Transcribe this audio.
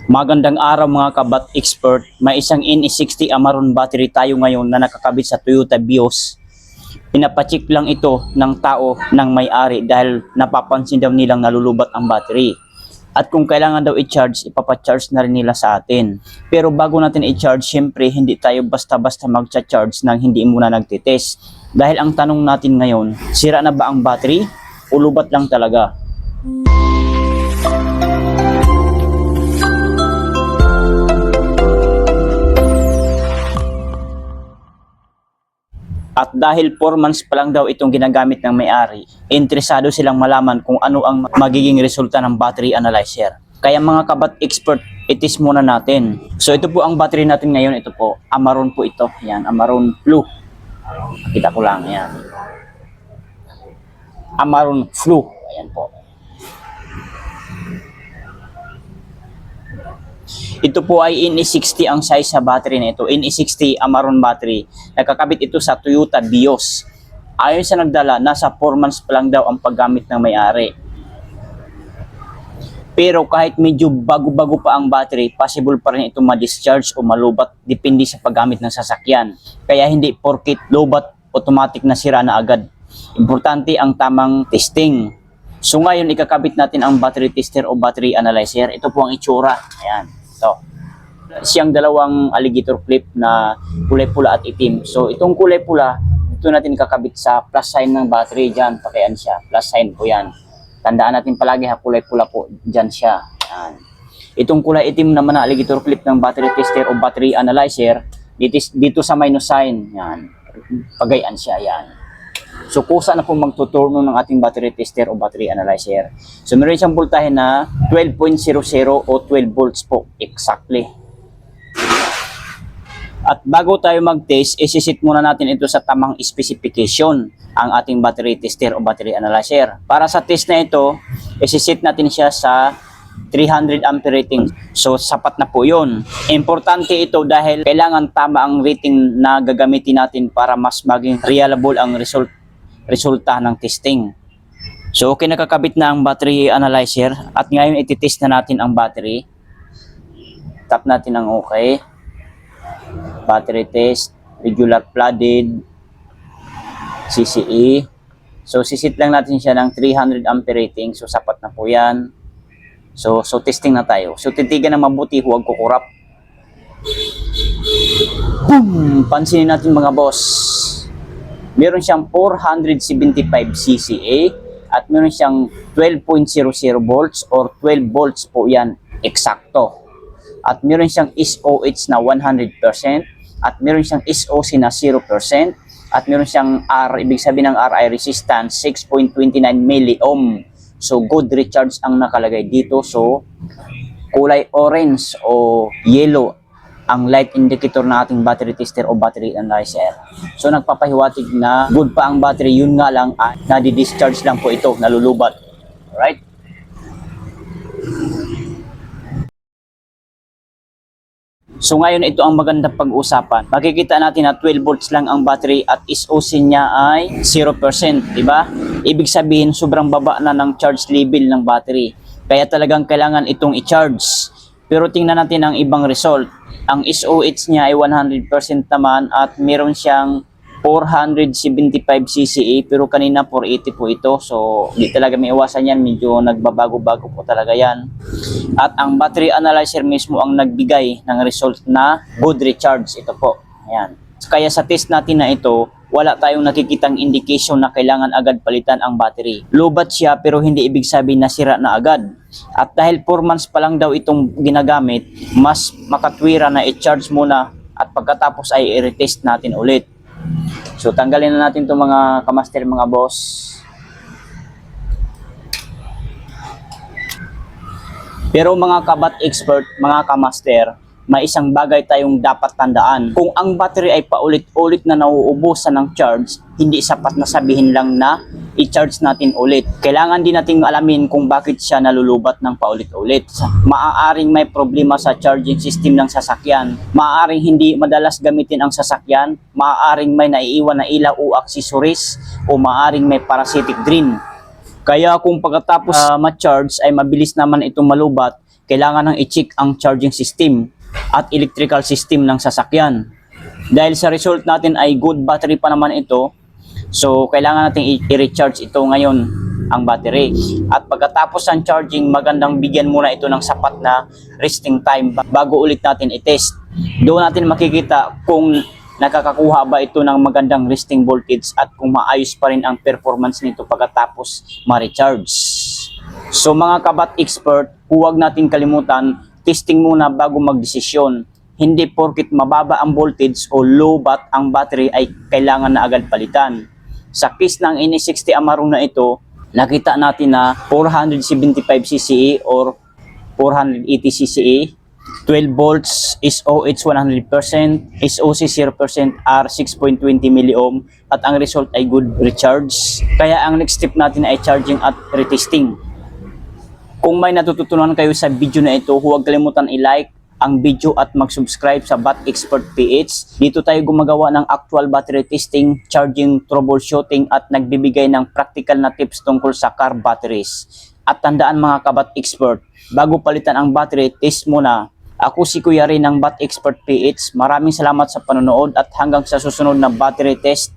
Magandang araw mga kabat expert. May isang NE60 Amaron battery tayo ngayon na nakakabit sa Toyota Vios. Pinapacheck lang ito ng tao ng may-ari dahil napapansin daw nilang nalulubat ang battery. At kung kailangan daw i-charge, ipapacharge na rin nila sa atin. Pero bago natin i-charge, syempre hindi tayo basta-basta mag-charge nang hindi muna nagtitest. Dahil ang tanong natin ngayon, sira na ba ang battery o lubat lang talaga? At dahil 4 months pa lang daw itong ginagamit ng may-ari, interesado silang malaman kung ano ang magiging resulta ng battery analyzer. Kaya mga kabat expert, itis muna natin. So ito po ang battery natin ngayon. Ito po, Amaron po ito. Yan, Amaron Blue. Kita ko lang, yan. Amaron Blue. Ayan po. Ito po ay NE60 ang size sa battery na ito. NE60 Amaron battery. Nakakabit ito sa Toyota Vios. Ayon sa nagdala, nasa 4 months pa lang daw ang paggamit ng may-ari. Pero kahit medyo bago-bago pa ang battery, possible pa rin itong ma-discharge o malubat depende sa paggamit ng sasakyan. Kaya hindi porkit lobat, automatic na sira na agad. Importante ang tamang testing. So ngayon, ikakabit natin ang battery tester o battery analyzer. Ito po ang itsura. Ayan. So, siyang dalawang alligator clip na kulay pula at itim. So, itong kulay pula, ito natin kakabit sa plus sign ng battery dyan. Pakian siya. Plus sign po yan. Tandaan natin palagi ha, kulay pula po. Dyan siya. Yan. Itong kulay itim naman na alligator clip ng battery tester o battery analyzer, dito sa minus sign. Yan. Pagayan siya. Yan. So, kusa na po magtuturno ng ating battery tester o battery analyzer. So, meron siyang voltahe na 12.00 o 12 volts po. Exactly. At bago tayo mag-test, isisit muna natin ito sa tamang specification ang ating battery tester o battery analyzer. Para sa test na ito, isisit natin siya sa 300 ampere rating. So, sapat na po yun. Importante ito dahil kailangan tama ang rating na gagamitin natin para mas maging reliable ang resulta ng testing. So, okay, nakakabit na ang battery analyzer at ngayon ititest na natin ang battery. Tap natin ang okay. Battery test, regular flooded, CCE. So, sisit lang natin siya ng 300 ampere rating. So, sapat na po yan. So testing na tayo. So, titigan na mabuti, huwag kukurap. Boom! Pansinin natin mga boss. Meron siyang 475 CCA at meron siyang 12.00 volts or 12 volts po yan, eksakto. At meron siyang SOH na 100% at meron siyang SOC na 0% at meron siyang R, ibig sabihin ng RI resistance 6.29 milliohm. So good recharge ang nakalagay dito. So kulay orange o yellow ang light indicator ng ating battery tester o battery analyzer. So nagpapahiwatig na good pa ang battery, yun nga lang nadi-discharge lang po ito, nalulubat. Alright? So ngayon ito ang magandang pag-usapan. Makikita natin na 12 volts lang ang battery at SOC niya ay 0%, di ba? Ibig sabihin sobrang baba na ng charge level ng battery. Kaya talagang kailangan itong i-charge. Pero tingnan natin ang ibang result. Ang SOH niya ay 100% naman at meron siyang 475 CCA pero kanina 480 po ito. So di talaga may iwasan yan, medyo nagbabago-bago po talaga yan. At ang battery analyzer mismo ang nagbigay ng result na good recharge. Ito po. Ayan. Kaya sa test natin na ito, wala tayong nakikitang indication na kailangan agad palitan ang battery. Lobat siya pero hindi ibig sabihin na sira na agad. At dahil 4 months pa lang daw itong ginagamit, mas makatwira na i-charge muna at pagkatapos ay i-retest natin ulit. So tanggalin na natin itong mga kamaster, mga boss. Pero mga kabat expert, mga kamaster, may isang bagay tayong dapat tandaan. Kung ang battery ay paulit-ulit na nauubusan ng charge, hindi sapat na sabihin lang na i-charge natin ulit. Kailangan din nating alamin kung bakit siya nalulubat ng paulit-ulit. Maaaring may problema sa charging system ng sasakyan. Maaaring hindi madalas gamitin ang sasakyan. Maaaring may naiiwan na ilaw o accessories. O maaaring may parasitic drain. Kaya kung pagkatapos ma-charge ay mabilis naman itong malubat, kailangan nang i-check ang charging system at electrical system ng sasakyan. Dahil sa result natin ay good battery pa naman ito, so kailangan natin i-recharge ito ngayon ang battery. At pagkatapos ng charging, magandang bigyan muna ito ng sapat na resting time bago ulit natin i-test. Doon natin makikita kung nakakakuha ba ito ng magandang resting voltage at kung maayos pa rin ang performance nito pagkatapos ma-recharge. So mga kabat expert, huwag natin kalimutan, testing muna bago magdesisyon. Hindi porkit mababa ang voltage o low bat ang battery ay kailangan na agad palitan. Sa case ng NS60 Amarong na ito, nakita natin na 475 CCE or 480 CCE, 12 volts, SOH 100%, SOC 0%, R 6.20 milliohm at ang result ay good recharge. Kaya ang next step natin ay charging at retesting. Kung may natututunan kayo sa video na ito, huwag kalimutan i-like ang video at mag-subscribe sa Bat Expert PH. Dito tayo gumagawa ng actual battery testing, charging, troubleshooting at nagbibigay ng practical na tips tungkol sa car batteries. At tandaan mga kabat expert, bago palitan ang battery, test muna. Ako si Kuya Ray ng Bat Expert PH. Maraming salamat sa panonood at hanggang sa susunod na battery test.